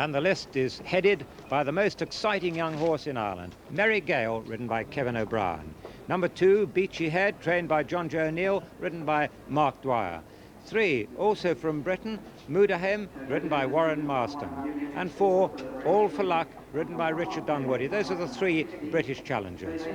And the list is headed by the most exciting young horse in Ireland, Merry Gale, ridden by Kevin O'Brien. Number 2, Beachy Head, trained by John Joe O'Neill, ridden by Mark Dwyer. 3, also from Britain, Mudahem, ridden by Warren Marston. And 4, All for Luck, ridden by Richard Dunwoody. Those are the 3 British challengers.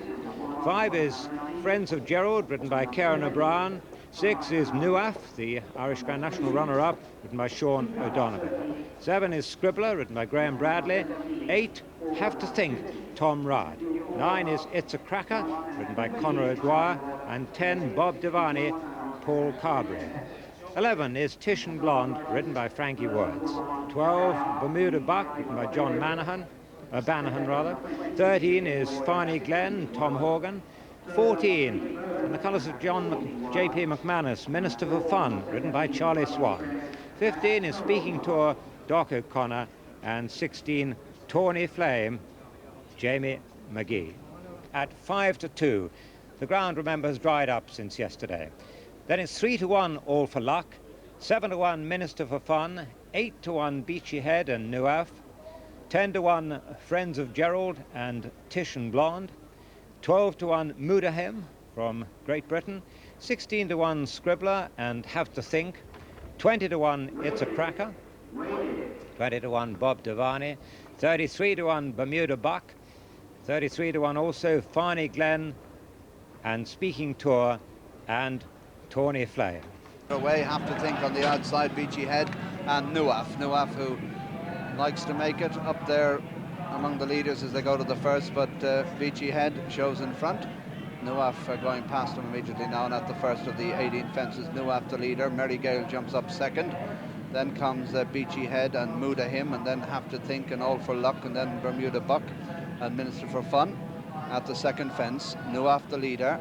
5 is Friends of Gerald, ridden by Kieran O'Brien. 6 is Nuaf, the Irish Grand National runner-up, ridden by Sean O'Donovan. 7 is Scribbler, ridden by Graham Bradley. 8, Have to Think, Tom Rudd. 9 is It's a Cracker, ridden by Conor O'Dwyer. And 10, Bob Devani, Paul Carberry. 11 is Tish and Blonde, ridden by Frankie Words. 12, Bermuda Buck, ridden by John Bannahan. 13 is Farney Glen, Tom Horgan. 14, in the colours of J.P. McManus, Minister for Fun, ridden by Charlie Swan. 15 is Speaking Tour, Doc O'Connor. And 16, Tawny Flame, Jamie McGee. At 5-2, the ground, remember, has dried up since yesterday. Then it's 3-1, All for Luck. 7-1, Minister for Fun. 8-1, Beachy Head and Nuaf. 10-1, Friends of Gerald and Tish and Blonde. 12-1, Mudahem from Great Britain. 16-1, Scribbler and Have to Think. 20-1, It's a Cracker. 20-1, Bob Devani. 33-1, Bermuda Buck. 33-1 also, Farney Glen and Speaking Tour and Tawny Flame. Away, Have to Think on the outside, Beachy Head and Nuaf. Nuaf, who likes to make it up there among the leaders as they go to the first, but Beachy Head shows in front. Nuaf going past him immediately now, and at the first of the 18 fences, Nuaf the leader. Merry Gale jumps up second. Then comes Beachy Head and Mudahem, and then Have to Think and All for Luck, and then Bermuda Buck and Minister for Fun. At the second fence, Nuaf the leader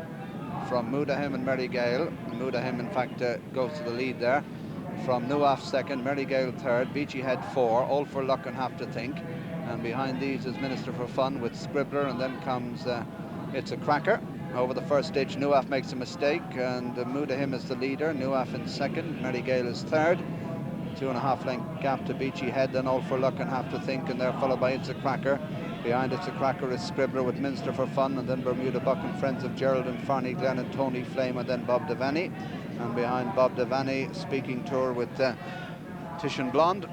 from Mudahem and Merry Gale. Mudahem, in fact, goes to the lead there. From Nuaf second, Merry Gale third, Beachy Head 4, All for Luck and Have to Think. And behind these is Minister for Fun with Scribbler, and then comes It's a Cracker. Over the first stage, Nuaf makes a mistake, and Mudahem is the leader. Nuaf in second, Merry Gale is third. 2.5 length gap to Beachy Head, then All for Luck and Have to Think, and they're followed by It's a Cracker. Behind It's a Cracker is Scribbler with Minister for Fun, and then Bermuda Buck and Friends of Gerald and Farney Glen and Tawny Flame, and then Bob Devani. And behind Bob Devani, Speaking Tour with Tish and Blonde.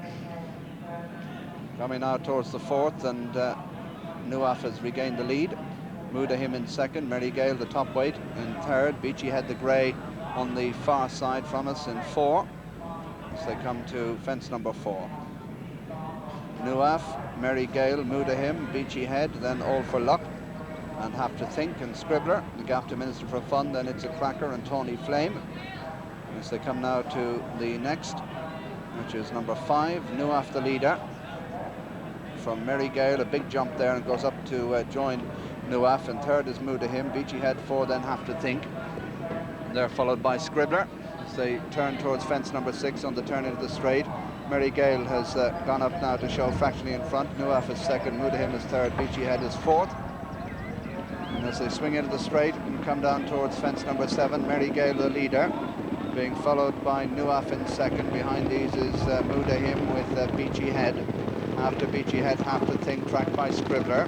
Coming now towards the fourth, and Nuaf has regained the lead. Mudahem in second, Merry Gale the top weight in third, Beachy Head the grey on the far side from us in 4. As they come to fence number 4. Nuaf, Merry Gale, Mudahem, Beachy Head, then All for Luck and Have to Think and Scribbler. The gap to Minister for Fun, then It's a Cracker and Tawny Flame. As they come now to the next, which is number 5, Nuaf the leader. From Merry Gale, a big jump there and goes up to join Nuaf. And third is Mudahem, Beachy Head 4, then Have to Think. And they're followed by Scribbler as they turn towards fence number 6 on the turn into the straight. Merry Gale has gone up now to show fractionally in front. Nuaf is second, Mudahem is third, Beachy Head is fourth. And as they swing into the straight and come down towards fence number 7, Merry Gale the leader, being followed by Nuaf in second. Behind these is Mudahem with Beachy Head. After Beachy Head, Have to Think, tracked by Scribbler.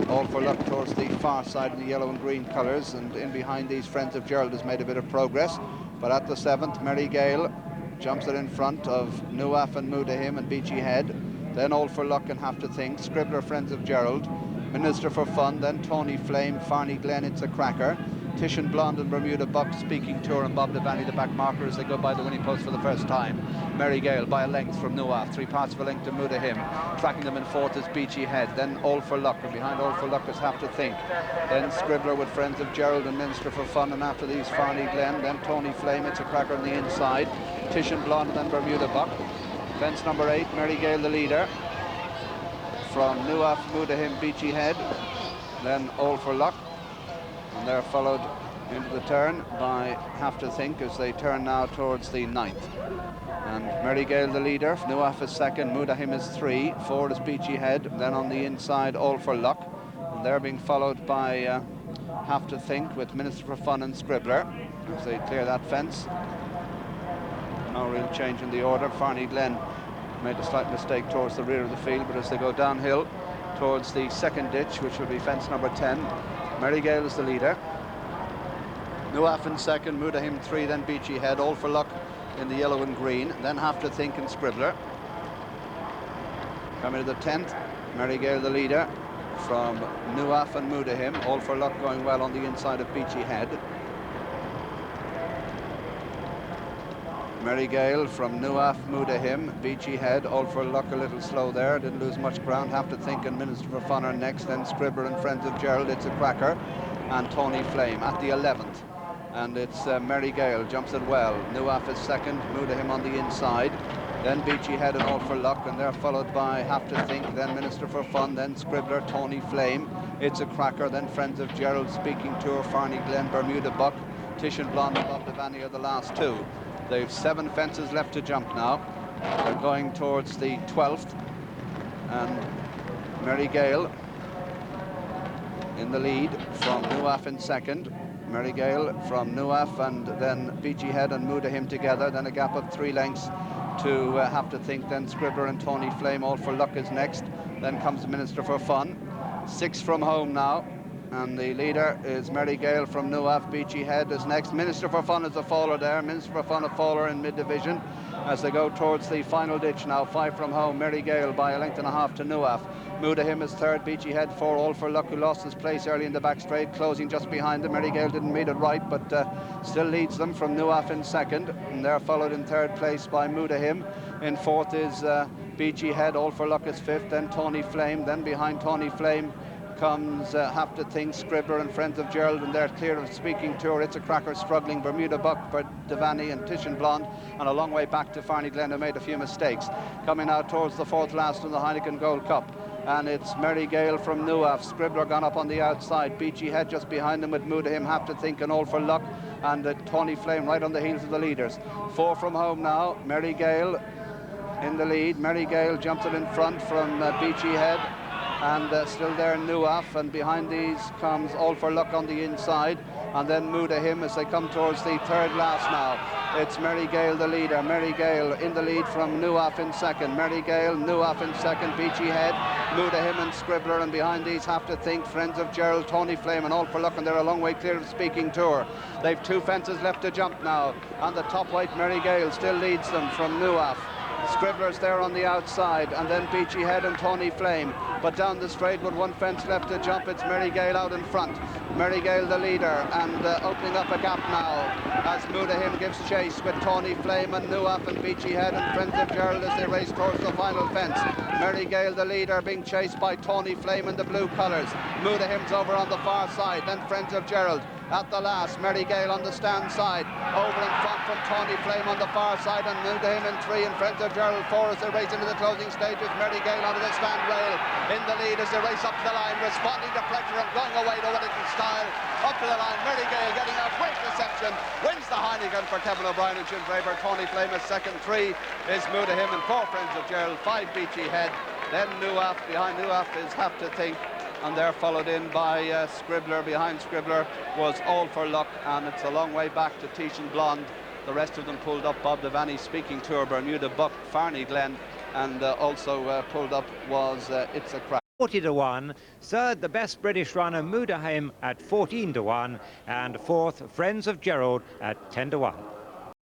All for Luck towards the far side in the yellow and green colours, and in behind these, Friends of Gerald has made a bit of progress. But at the 7th, Merry Gale jumps it in front of Nuaf and Mudahem and Beachy Head. Then All for Luck and Have to Think, Scribbler, Friends of Gerald, Minister for Fun, then Tawny Flame, Farney Glen, It's a Cracker, Tish and Blonde and Bermuda Buck, Speaking Tour, and Bob Devani the back marker as they go by the winning post for the first time. Merry Gale by a length from Nuaf, 3 parts of a length to Mudahem. Tracking them in 4th is Beachy Head, then All for Luck, and behind All for Luck is Have to Think. Then Scribbler with Friends of Gerald and Minister for Fun, and after these Farney Glen, then Tawny Flame, It's a Cracker on the inside, Tish and Blonde, and then Bermuda Buck. Fence number 8, Merry Gale the leader. From Nuaf, Mudahem, Beachy Head, then All for Luck. And they're followed into the turn by Have to Think as they turn now towards the 9th. And Merry Gale the leader, Nuaf is second, Mudahem is 3, 4 is Beachy Head, then on the inside All for Luck. And they're being followed by Have to Think with Minister for Fun and Scribbler as they clear that fence. No real change in the order. Farney Glen made a slight mistake towards the rear of the field, but as they go downhill towards the second ditch, which will be fence number 10, Mary Gale is the leader. Nuaf in second, Mudahim 3, then Beachy Head, All for Luck in the yellow and green, then Have to Think and Scribbler. Coming to the 10th, Mary Gale the leader from Nuaf and Mudahim, All for Luck going well on the inside of Beachy Head. Mary Gale from Nuaf, Mudahim, Beachy Head, All for Luck a little slow there, didn't lose much ground. Have to Think and Minister for Fun are next, then Scribbler and Friends of Gerald, It's a Cracker, and Tony Flame at the 11th. And it's Mary Gale jumps it well. Nuaf is second, Mudahim on the inside, then Beachy Head and All for Luck, and they're followed by Have to Think, then Minister for Fun, then Scribbler, Tony Flame, It's a Cracker, then Friends of Gerald, Speaking Tour, Farney Glen, Bermuda Buck, Tish and Blonde above the Vanny are the last two. They've 7 fences left to jump now. They're going towards the 12th, and Mary Gale in the lead from Nuaf in second. Mary Gale from Nuaf, and then Beachy Head and Mudahim together, then a gap of 3 lengths to Have to Think, then Scribbler and Tony Flame, All for Luck is next, then comes the Minister for Fun. 6 from home now, and the leader is Mary Gale from Nuaf. Beachy Head is next. Minister for Fun is a faller there. Minister for Fun a faller in mid-division as they go towards the final ditch now. 5 from home, Mary Gale by a length and a half to Nuaf. Mudahim is third, Beachy Head 4, All for Luck, who lost his place early in the back straight, closing just behind them. Mary Gale didn't meet it right, but still leads them from Nuaf in second, and they're followed in third place by Mudahim. In fourth is Beachy Head, All for Luck is fifth, then Tony Flame, then behind Tony Flame comes Have to Think, Scribbler and Friends of Gerald, and they're clear of Speaking Tour, It's a Cracker struggling, Bermuda Buck, Devani and Tish and Blonde, and a long way back to Farney Glen, who made a few mistakes. Coming out towards the 4th last in the Heineken Gold Cup, and it's Mary Gale from Nuaf. Scribbler gone up on the outside, Beachy Head just behind them with Mudahim, Have to Think and All for Luck, and Tony Flame right on the heels of the leaders. 4 from home now, Mary Gale in the lead. Mary Gale jumps it in front from Beachy Head, and still there Nuaf, and behind these comes All for Luck on the inside, and then Mudahim as they come towards the 3rd last now. It's Mary Gale the leader. Mary Gale in the lead from Nuaf in second. Mary Gale, Nuaf in second, Beachy Head, Mudahim and Scribbler, and behind these Have to Think, Friends of Gerald, Tony Flame and All for Luck, and they're a long way clear of Speaking Tour. They've 2 fences left to jump now, and the top weight Mary Gale still leads them from Nuaf. Scribbler's there on the outside, and then Beachy Head and Tony Flame. But down the straight with 1 fence left to jump, it's Mary Gale out in front. Mary Gale the leader, and opening up a gap now as Mudahim gives chase with Tony Flame and Nuaf and Beachy Head and Friends of Gerald as they race towards the final fence. Mary Gale the leader being chased by Tony Flame in the blue colours. Mudahim's over on the far side, then Friends of Gerald. At the last, Mary Gale on the stand side, over in front from Tony Flame on the far side, and Mudahim in 3, and Friends of Gerald 4 as they race into the closing stages. Mary Gale onto the stand rail, in the lead as they race up to the line, responding to pressure and going away to Whittaker style. Up to the line, Mary Gale getting a great reception, wins the Heineken for Kevin O'Brien and Jim Dreaper. Tony Flame is second, 3 is Mudahim, and 4 Friends of Gerald, 5 Beachy Head, then Nuaf. Behind Nuaf is Have to Think, and they're followed in by Scribbler. Behind Scribbler was All for Luck, and it's a long way back to Tish and Blonde. The rest of them pulled up Bob Devani, Speaking Tour, Bermuda Buck, Farney Glen, and also pulled up was It's a Crack. 40 to 1, third the best British runner Mudahim at 14 to 1, and fourth Friends of Gerald at 10 to 1.